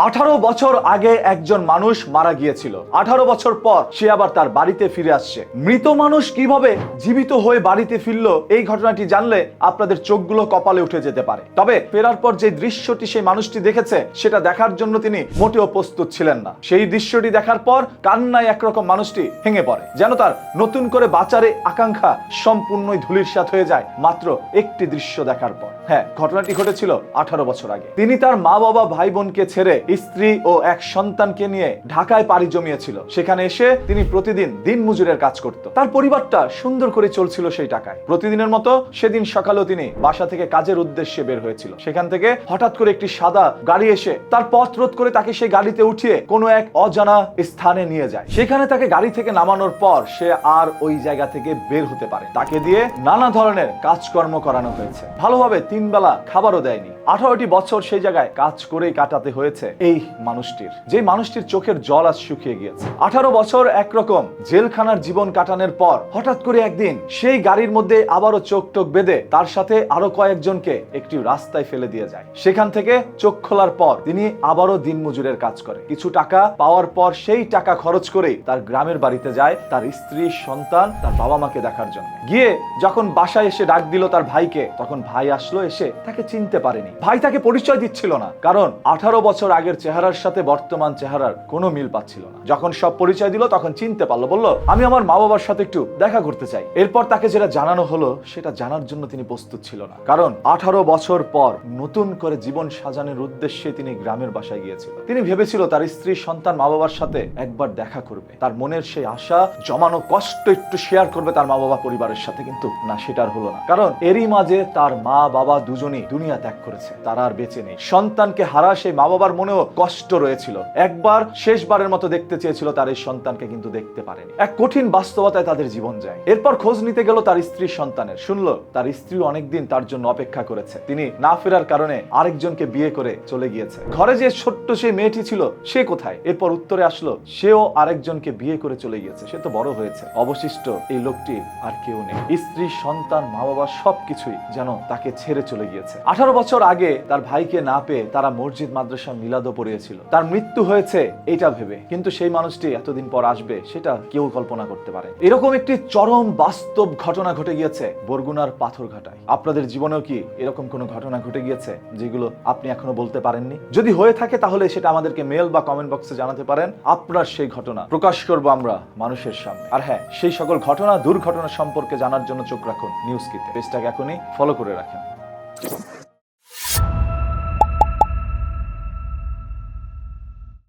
18 বছর আগে একজন মানুষ মারা গিয়েছিল। 18 বছর পর সে আবার তার বাড়িতে ফিরে আসছে। মৃত মানুষ কিভাবে জীবিত হয়ে বাড়িতে ফিরলো, এই ঘটনাটি জানলে আপনাদের চোখগুলো কপালে উঠে যেতে পারে। তবে ফেরার পর যে দৃশ্যটি সেই মানুষটি দেখেছে, সেটা দেখার জন্য তিনি মোটেও প্রস্তুত ছিলেন না। সেই দৃশ্যটি দেখার পর কান্নায় একরকম মানুষটি ভেঙে পড়ে, যেন তার নতুন করে বাঁচার আকাঙ্ক্ষা সম্পূর্ণই ধূলিসাৎ হয়ে যায় মাত্র একটি দৃশ্য দেখার পর। হ্যাঁ, ঘটনাটি ঘটেছিল 18 বছর আগে। তিনি তার মা বাবা ভাই বোনকে ছেড়ে স্ত্রী ও এক সন্তানকে নিয়ে ঢাকায় পাড়ি জমিয়েছিল। সেখানে এসে তিনি প্রতিদিন দিন মজুরের কাজ করত। তার পরিবারটা সুন্দর করে চলছিল সেই টাকায়। প্রতিদিনের মতো সেদিন সকালেও তিনি বাসা থেকে কাজের উদ্দেশ্যে বের হয়েছিল। সেখান থেকে হঠাৎ করে একটি সাদা গাড়ি এসে তার পথ রোধ করে তাকে সেই গাড়িতে উঠিয়ে কোনো এক অজানা স্থানে নিয়ে যায়। সেখানে তাকে গাড়ি থেকে নামানোর পর সে আর ওই জায়গা থেকে বের হতে পারে। তাকে দিয়ে নানা ধরনের কাজকর্ম করানো হয়েছে, ভালোভাবে 3 বেলা খাবারও দেয়নি। 18টি বছর সেই জায়গায় কাজ করেই কাটাতে হয়েছে এই মানুষটির, যে মানুষটির চোখের জল আজ শুকিয়ে গিয়েছে। 18 বছর একরকম জেলখানার জীবন কাটানোর পর হঠাৎ করে একদিন সেই গাড়ির মধ্যে আবারও চোখ টোক বেঁধে তার সাথে আরো কয়েকজনকে একটি রাস্তায় ফেলে দিয়ে যায়। সেখান থেকে চোখ খোলার পর তিনি আবারও দিনমজুরের কাজ করে। কিছু টাকা পাওয়ার পর সেই টাকা খরচ করেই তার গ্রামের বাড়িতে যায় তার স্ত্রী, সন্তান, তার বাবা মাকে দেখার জন্য। গিয়ে যখন বাসায় এসে ডাক দিল তার ভাইকে, তখন ভাই আসলো, এসে তাকে চিনতে পারেনি। ভাই তাকে পরিচয় দিচ্ছিল না, কারণ 18 বছর আগের চেহারার সাথে বর্তমান চেহারার কোনো মিল পাচ্ছিল না। যখন সব পরিচয় দিল তখন চিনতে পারলো, বলল আমি আমার মা বাবার সাথে একটু দেখা করতে চাই। এরপর তাকে যেটা জানানো হলো সেটা জানার জন্য তিনি প্রস্তুত ছিল না, কারণ 18 বছর পর নতুন করে জীবন সাজানোর উদ্দেশ্যে তিনি গ্রামের বাসায় গিয়েছিল। তিনি ভেবেছিল তার স্ত্রী, সন্তান, মা বাবার সাথে একবার দেখা করবে, তার মনের সেই আশা, জমানো কষ্ট একটু শেয়ার করবে তার মা বাবা পরিবারের সাথে। কিন্তু না, সেটা আর হলো না, কারণ এরই মাঝে তার মা বাবা দুজনেই দুনিয়া ত্যাগ করেছে, তারা আর বেঁচে নেই। সন্তানকে হারা সেই মা বাবার মনেও কষ্ট রয়েছিল। একবার শেষবারের মতো দেখতে চেয়েছিল তার এই সন্তানকে, কিন্তু দেখতে পারেনি। এক কঠিন বাস্তবতায় তাদের জীবন যায়। এরপর খোঁজ নিতে গেল তার স্ত্রী সন্তানের। শুনলো তার স্ত্রী অনেকদিন তার জন্য অপেক্ষা করেছে, তিনি না ফেরার কারণে আরেকজনকে বিয়ে করে চলে গিয়েছে। ঘরে যে ছোট্ট সেই মেয়েটি ছিল সে কোথায়? এরপর উত্তরে আসলো সেও আরেকজনকে বিয়ে করে চলে গিয়েছে, সে তো বড় হয়েছে। অবশিষ্ট এই লোকটি আর কেউ নেই। স্ত্রী, সন্তান, মা বাবা সবকিছুই যেন তাকে ছেড়ে চলে গিয়েছে। 18 বছর আগে তার ভাইকে না পেয়ে তারা মসজিদ মাদ্রাসা মিলাদও পড়িয়েছিল। তার মৃত্যু হয়েছে এটা ভেবে, কিন্তু সেই মানুষটি এতদিন পর আসবে সেটা কেউ কল্পনা করতে পারে। এরকম একটি চরম বাস্তব ঘটনা ঘটে গিয়েছে বরগুনার পাথরঘাটায়। আপনাদের জীবনেও কি এরকম কোনো ঘটনা ঘটে গিয়েছে যেগুলো আপনি এখনো বলতে পারেননি? যদি হয়ে থাকে তাহলে সেটা আমাদেরকে মেল বা কমেন্ট বক্সে জানাতে পারেন। আপনার সেই ঘটনা প্রকাশ করবো আমরা মানুষের সামনে। আর হ্যাঁ, সেই সকল ঘটনা, দুর্ঘটনা সম্পর্কে জানার জন্য চোখ রাখুন নিউজ কিতে। পেজটাকে এখনই ফলো করে রাখেন।